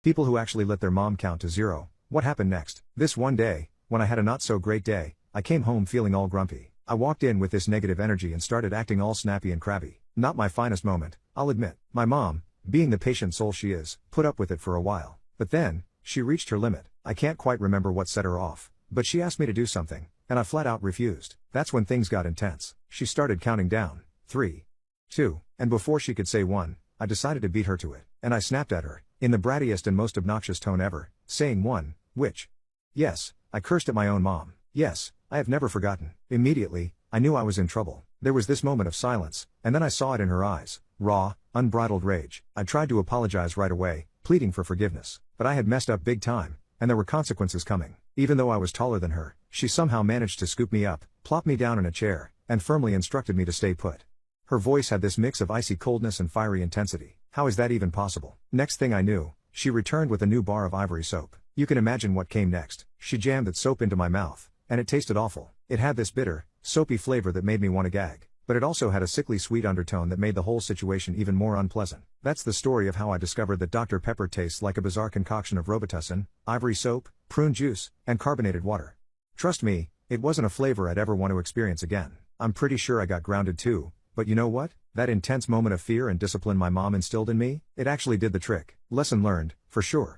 People who actually let their mom count to zero. What happened next? This one day, when I had a not so great day, I came home feeling all grumpy. I walked in with this negative energy and started acting all snappy and crabby. Not my finest moment, I'll admit. My mom, being the patient soul she is, put up with it for a while. But then, she reached her limit. I can't quite remember what set her off, but she asked me to do something, and I flat out refused. That's when things got intense. She started counting down. 3, 2, and before she could say 1, I decided to beat her to it, and I snapped at her, in the brattiest and most obnoxious tone ever, saying 1, which? Yes, I cursed at my own mom. Yes, I have never forgotten. Immediately, I knew I was in trouble. There was this moment of silence, and then I saw it in her eyes. Raw, unbridled rage. I tried to apologize right away, pleading for forgiveness. But I had messed up big time, and there were consequences coming. Even though I was taller than her, she somehow managed to scoop me up, plop me down in a chair, and firmly instructed me to stay put. Her voice had this mix of icy coldness and fiery intensity. How is that even possible? Next thing I knew, she returned with a new bar of ivory soap. You can imagine what came next. She jammed that soap into my mouth, and it tasted awful. It had this bitter, soapy flavor that made me want to gag. But it also had a sickly sweet undertone that made the whole situation even more unpleasant. That's the story of how I discovered that Dr. Pepper tastes like a bizarre concoction of Robitussin, ivory soap, prune juice, and carbonated water. Trust me, it wasn't a flavor I'd ever want to experience again. I'm pretty sure I got grounded too, but you know what? That intense moment of fear and discipline my mom instilled in me, it actually did the trick. Lesson learned, for sure.